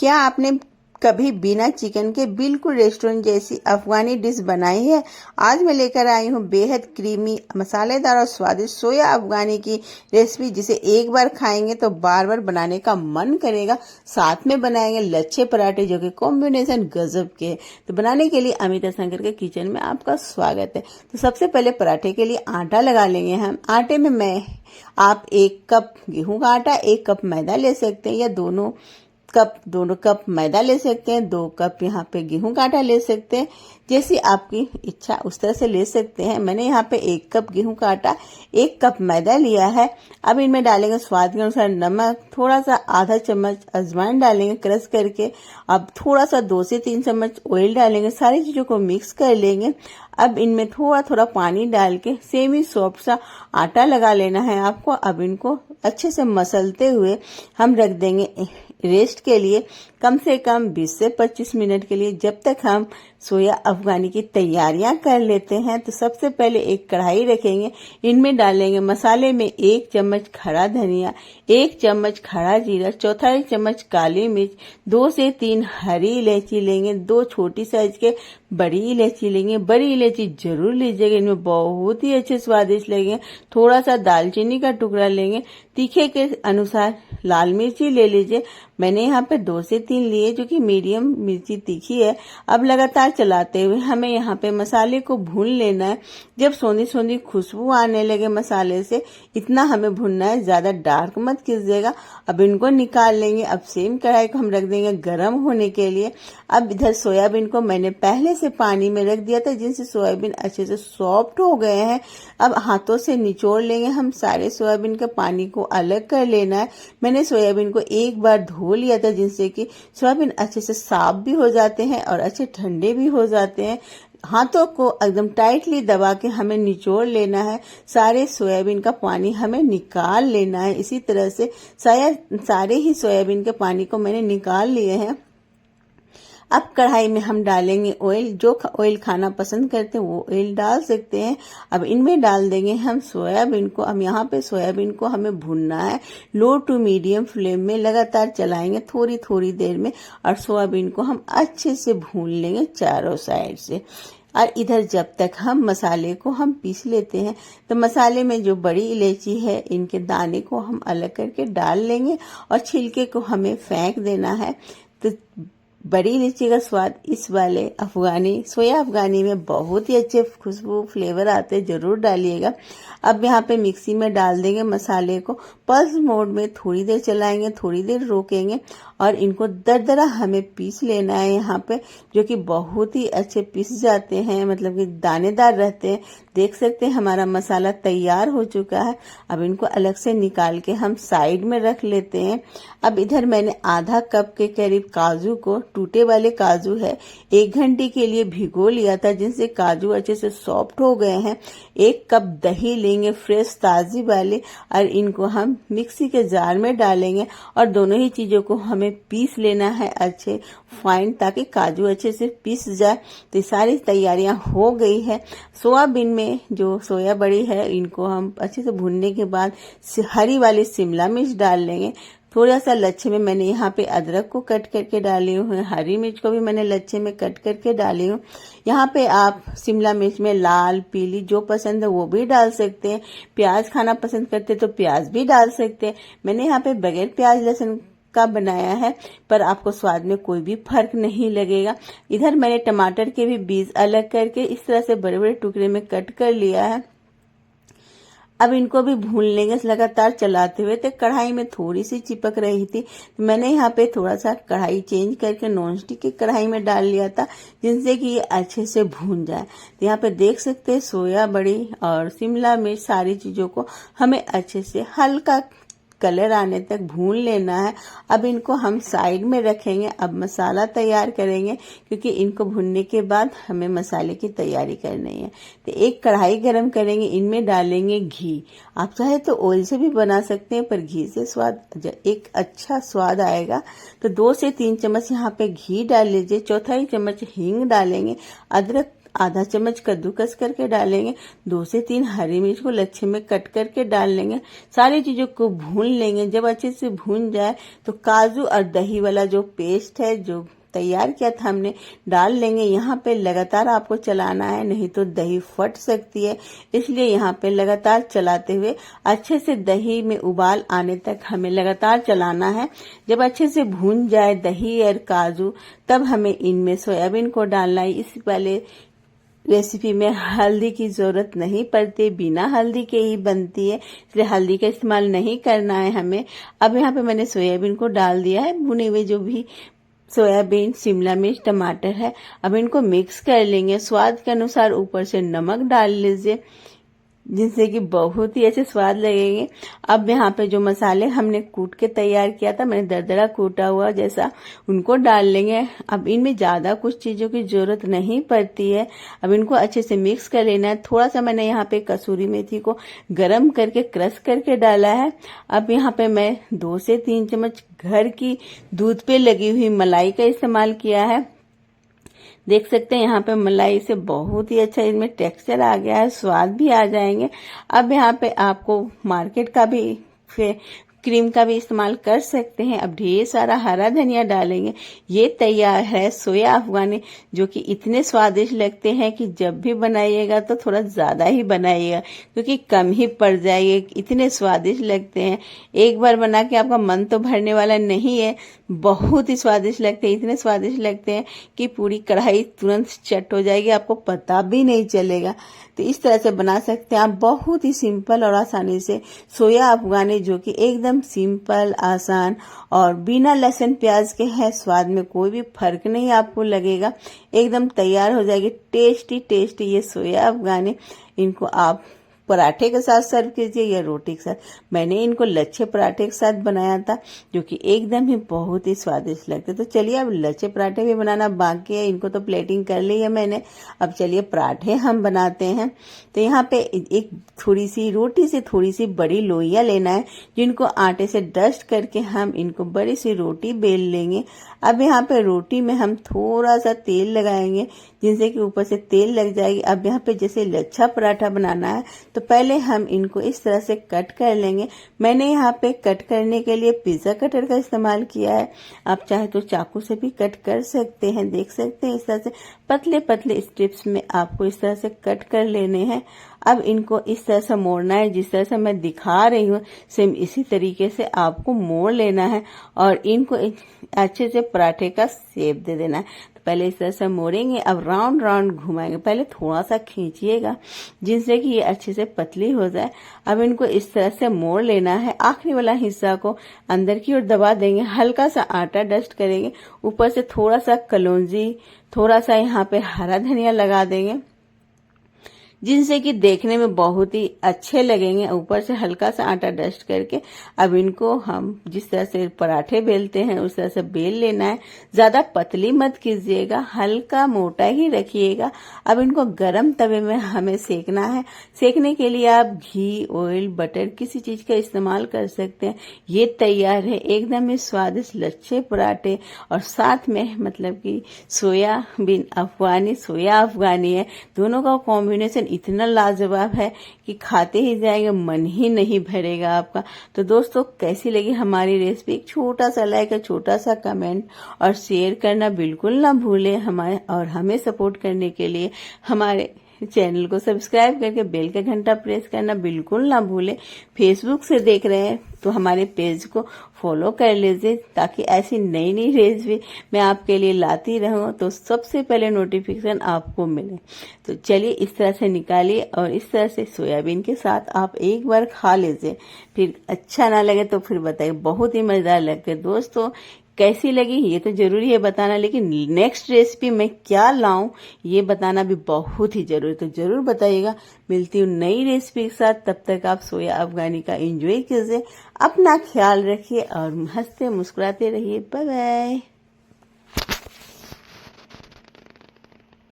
क्या आपने कभी बिना चिकन के बिल्कुल रेस्टोरेंट जैसी अफगानी डिश बनाई है? आज मैं लेकर आई हूँ बेहद क्रीमी, मसालेदार और स्वादिष्ट सोया अफगानी की रेसिपी, जिसे एक बार खाएंगे तो बार बार बनाने का मन करेगा। साथ में बनाएंगे लच्छे पराठे, जो कि कॉम्बिनेशन गजब के है। तो बनाने के लिए अमिता शंकर के किचन में आपका स्वागत है। तो सबसे पहले पराठे के लिए आटा लगा लेंगे हम। आटे में आप 1 कप गेहूं का आटा, 1 कप मैदा ले सकते हैं, या दोनों कप मैदा ले सकते हैं। 2 कप यहाँ पे गेहूं का आटा ले सकते हैं, जैसी आपकी इच्छा उस तरह से ले सकते हैं। मैंने यहाँ पे 1 कप गेहूं का आटा, 1 कप मैदा लिया है। अब इनमें डालेंगे स्वाद के अनुसार नमक, थोड़ा सा आधा चम्मच अजवाइन डालेंगे क्रश करके। अब थोड़ा सा 2 से 3 चम्मच ऑयल डालेंगे। सारी चीजों को मिक्स कर लेंगे। अब इनमें थोड़ा थोड़ा पानी डाल के सेमी सॉफ्ट सा आटा लगा लेना है आपको। अब इनको अच्छे से मसलते हुए हम रख देंगे रेस्ट के लिए, कम से कम 20 से 25 मिनट के लिए, जब तक हम सोया अफगानी की तैयारियां कर लेते हैं। तो सबसे पहले एक कढ़ाई रखेंगे। इनमें डालेंगे मसाले में 1 चम्मच खड़ा धनिया, 1 चम्मच खड़ा जीरा, चौथाई चम्मच काली मिर्च, 2 से 3 हरी इलायची लेंगे, 2 छोटी साइज के बड़ी इलायची लेंगे। बड़ी इलायची जरूर लीजिएगा, इनमें बहुत ही अच्छे स्वादिष्ट लगेंगे। थोड़ा सा दालचीनी का टुकड़ा लेंगे। तीखे के अनुसार लाल मिर्ची ले लीजिए। मैंने यहाँ पे 2 से 3 लिए, जो कि मीडियम मिर्ची तीखी है। अब लगातार चलाते हुए हमें यहाँ पे मसाले को भून लेना है। जब सोंधी सोंधी खुशबू आने लगे मसाले से, इतना हमें भूनना है, ज्यादा डार्क मत कीजिएगा। अब इनको निकाल लेंगे। अब सेम कढ़ाई को हम रख देंगे गर्म होने के लिए। अब इधर सोयाबीन को मैंने पहले से पानी में रख दिया था, जिनसे सोयाबीन अच्छे से सॉफ्ट हो गए हैं। अब हाथों से निचोड़ लेंगे हम सारे सोयाबीन के पानी को अलग कर लेना है। मैंने सोयाबीन को एक बार धो लिया था, जिनसे कि सोयाबीन अच्छे से साफ भी हो जाते हैं और अच्छे ठंडे भी हो जाते हैं। हाथों को एकदम टाइटली दबा के हमें निचोड़ लेना है। सारे सोयाबीन का पानी हमें निकाल लेना है। इसी तरह से सारे ही सोयाबीन के पानी को मैंने निकाल लिए हैं। अब कढ़ाई में हम डालेंगे ऑयल। जो ऑयल खाना पसंद करते हैं वो ऑयल डाल सकते हैं। अब इनमें डाल देंगे हम सोयाबीन को। अब यहाँ पे सोयाबीन को हमें भूनना है लो टू मीडियम फ्लेम में, लगातार चलाएंगे थोड़ी थोड़ी देर में, और सोयाबीन को हम अच्छे से भून लेंगे चारों साइड से। और इधर जब तक हम मसाले को हम पीस लेते हैं, तो मसाले में जो बड़ी इलायची है, इनके दाने को हम अलग करके डाल लेंगे और छिलके को हमें फेंक देना है। तो बड़ी इलायची का स्वाद इस वाले सोया अफगानी में बहुत ही अच्छे खुशबू फ्लेवर आते हैं, जरूर डालिएगा। अब यहाँ पे मिक्सी में डाल देंगे मसाले को। पल्स मोड में थोड़ी देर चलाएंगे, थोड़ी देर रोकेंगे, और इनको दरदरा हमें पीस लेना है यहाँ पे, जो कि बहुत ही अच्छे पीस जाते हैं, मतलब कि दानेदार रहते हैं। देख सकते हैं हमारा मसाला तैयार हो चुका है। अब इनको अलग से निकाल के हम साइड में रख लेते हैं। अब इधर मैंने आधा कप के करीब काजू को, टूटे वाले काजू है, 1 घंटे के लिए भिगो लिया था, जिनसे काजू अच्छे से सॉफ्ट हो गए हैं। 1 कप दही लेंगे फ्रेश ताजी वाले, और इनको हम मिक्सी के जार में डालेंगे, और दोनों ही चीजों को हमें पीस लेना है अच्छे फाइन, ताकि काजू अच्छे से पीस जाए। तो सारी तैयारियां हो गई है। सोयाबीन में जो सोया बड़ी है, इनको हम अच्छे से भूनने के बाद हरी वाली शिमला मिर्च डाल लेंगे। थोड़ा सा लच्छे में मैंने यहाँ पे अदरक को कट करके डाली हूँ, हरी मिर्च को भी मैंने लच्छे में कट करके डाली हूँ। यहाँ पे आप शिमला मिर्च में लाल, पीली जो पसंद है वो भी डाल सकते हैं। प्याज खाना पसंद करते तो प्याज भी डाल सकते हैं। मैंने यहाँ पे बगैर प्याज लहसुन का बनाया है, पर आपको स्वाद में कोई भी फर्क नहीं लगेगा। इधर मैंने टमाटर के भी बीज अलग करके इस तरह से बड़े बड़े टुकड़े में कट कर लिया है। अब इनको भी भून लेंगे लगातार चलाते हुए। तो कढ़ाई में थोड़ी सी चिपक रही थी, तो मैंने यहाँ पे थोड़ा सा कढ़ाई चेंज करके नॉन स्टिक की कढ़ाई में डाल लिया था, जिनसे कि ये अच्छे से भून जाए। तो यहाँ पे देख सकते हैं सोया बड़ी और शिमला मिर्च सारी चीजों को हमें अच्छे से हल्का कलर आने तक भून लेना है। अब इनको हम साइड में रखेंगे। अब मसाला तैयार करेंगे, क्योंकि इनको भूनने के बाद हमें मसाले की तैयारी करनी है। तो एक कढ़ाई गरम करेंगे, इनमें डालेंगे घी। आप चाहे तो ऑयल से भी बना सकते हैं, पर घी से स्वाद एक अच्छा स्वाद आएगा। तो 2 से 3 चम्मच यहाँ पे घी डाल लीजिए। चौथाई चम्मच हींग डालेंगे। अदरक आधा चम्मच कद्दूकस करके डालेंगे। 2 से 3 हरी मिर्च को लच्छे में कट करके डाल लेंगे। सारी चीज़ों को भून लेंगे। जब अच्छे से भून जाए तो काजू और दही वाला जो पेस्ट है जो तैयार किया था हमने डाल लेंगे। यहाँ पे लगातार आपको चलाना है, नहीं तो दही फट सकती है, इसलिए यहाँ पे लगातार चलाते हुए अच्छे से दही में उबाल आने तक हमें लगातार चलाना है। जब अच्छे से भून जाए दही और काजू, तब हमें इनमें सोयाबीन को डालना है। इससे पहले रेसिपी में हल्दी की जरूरत नहीं पड़ती, बिना हल्दी के ही बनती है, इसलिए हल्दी का इस्तेमाल नहीं करना है हमें। अब यहाँ पे मैंने सोयाबीन को डाल दिया है, भुने हुए जो भी सोयाबीन, शिमला मिर्च, टमाटर है। अब इनको मिक्स कर लेंगे। स्वाद के अनुसार ऊपर से नमक डाल लीजिए, जिससे कि बहुत ही अच्छे स्वाद लगेंगे। अब यहाँ पे जो मसाले हमने कूट के तैयार किया था, मैंने दरदरा कूटा हुआ जैसा, उनको डाल लेंगे। अब इनमें ज़्यादा कुछ चीज़ों की ज़रूरत नहीं पड़ती है। अब इनको अच्छे से मिक्स कर लेना है। थोड़ा सा मैंने यहाँ पे कसूरी मेथी को गरम करके क्रश करके डाला है। अब यहाँ पे मैं 2 से 3 चम्मच घर की दूध पे लगी हुई मलाई का इस्तेमाल किया है। देख सकते हैं यहाँ पे मलाई से बहुत ही अच्छा इसमें टेक्सचर आ गया है, स्वाद भी आ जाएंगे। अब यहाँ पे आपको मार्केट का भी क्रीम का भी इस्तेमाल कर सकते हैं। अब ढेर सारा हरा धनिया डालेंगे। ये तैयार है सोया अफगानी, जो कि इतने स्वादिष्ट लगते हैं कि जब भी बनाइएगा तो थोड़ा ज़्यादा ही बनाइएगा, क्योंकि कम ही पड़ जाएगा, इतने स्वादिष्ट लगते हैं। एक बार बना के आपका मन तो भरने वाला नहीं है, बहुत ही स्वादिष्ट लगते हैं। इतने स्वादिष्ट लगते हैं कि पूरी कढ़ाई तुरंत चट हो जाएगी, आपको पता भी नहीं चलेगा। तो इस तरह से बना सकते हैं आप बहुत ही सिंपल और आसानी से सोया अफगानी, जो कि एकदम सिंपल, आसान और बिना लहसुन प्याज के है। स्वाद में कोई भी फर्क नहीं आपको लगेगा, एकदम तैयार हो जाएगी। टेस्टी टेस्टी ये सोया अफगानी। इनको आप पराठे के साथ सर्व कीजिए या रोटी के साथ। मैंने इनको लच्छे पराठे के साथ बनाया था, जो कि एकदम ही बहुत ही स्वादिष्ट लगते। तो चलिए अब लच्छे पराठे भी बनाना बाकी है। इनको तो प्लेटिंग कर ली है मैंने। अब चलिए पराठे हम बनाते हैं। तो यहाँ पे एक थोड़ी सी रोटी से थोड़ी सी बड़ी लोइयाँ लेना है, जिनको आटे से डस्ट करके हम इनको बड़ी सी रोटी बेल लेंगे। अब यहाँ पे रोटी में हम थोड़ा सा तेल लगाएंगे, जिनसे कि ऊपर से तेल लग जाएगी। अब यहाँ पे जैसे लच्छा पराठा बनाना है, तो पहले हम इनको इस तरह से कट कर लेंगे। मैंने यहाँ पे कट करने के लिए पिज्जा कटर का इस्तेमाल किया है। आप चाहे तो चाकू से भी कट कर सकते हैं। देख सकते हैं इस तरह से पतले पतले स्ट्रिप्स में आपको इस तरह से कट कर लेने हैं। अब इनको इस तरह से मोड़ना है, जिस तरह से मैं दिखा रही हूँ सेम इसी तरीके से आपको मोड़ लेना है और इनको अच्छे से पराठे का शेप दे देना है। तो पहले इस तरह से मोड़ेंगे, अब राउंड राउंड घुमाएंगे। पहले थोड़ा सा खींचिएगा, जिससे कि ये अच्छे से पतली हो जाए। अब इनको इस तरह से मोड़ लेना है। आखिरी वाला हिस्सा को अंदर की ओर दबा देंगे, हल्का सा आटा डस्ट करेंगे, ऊपर से थोड़ा सा कलौंजी, थोड़ा सा यहाँ पे हरा धनिया लगा देंगे, जिनसे कि देखने में बहुत ही अच्छे लगेंगे। ऊपर से हल्का सा आटा डस्ट करके अब इनको हम जिस तरह से पराठे बेलते हैं उस तरह से बेल लेना है। ज्यादा पतली मत कीजिएगा, हल्का मोटा ही रखिएगा। अब इनको गरम तवे में हमें सेकना है। सेकने के लिए आप घी, ऑयल, बटर किसी चीज का इस्तेमाल कर सकते हैं। ये तैयार है एकदम ही स्वादिष्ट लच्छे पराठे, और साथ में मतलब कि सोयाबीन अफगानी, सोया अफगानी है, दोनों का कॉम्बिनेशन इतना लाजवाब है कि खाते ही जाएंगे, मन ही नहीं भरेगा आपका। तो दोस्तों कैसी लगी हमारी रेसिपी? एक छोटा सा लाइक, छोटा सा कमेंट और शेयर करना बिल्कुल ना भूलें। हमें सपोर्ट करने के लिए हमारे चैनल को सब्सक्राइब करके बेल का घंटा प्रेस करना बिल्कुल ना भूलें। फेसबुक से देख रहे हैं तो हमारे पेज को फॉलो कर लीजिए, ताकि ऐसी नई नई रेसिपी मैं आपके लिए लाती रहूं तो सबसे पहले नोटिफिकेशन आपको मिले। तो चलिए इस तरह से निकालिए और इस तरह से सोयाबीन के साथ आप एक बार खा लीजिए, फिर अच्छा ना लगे तो फिर बताइए। बहुत ही मजेदार लगते दोस्तों। कैसी लगी ये तो जरूरी है बताना, लेकिन नेक्स्ट रेसिपी मैं क्या लाऊं ये बताना भी बहुत ही जरूरी, तो जरूर बताइएगा। मिलती हूँ नई रेसिपी के साथ, तब तक आप सोया अफगानी का एंजॉय कीजिए, अपना ख्याल रखिए और हंसते मुस्कुराते रहिए। Bye bye.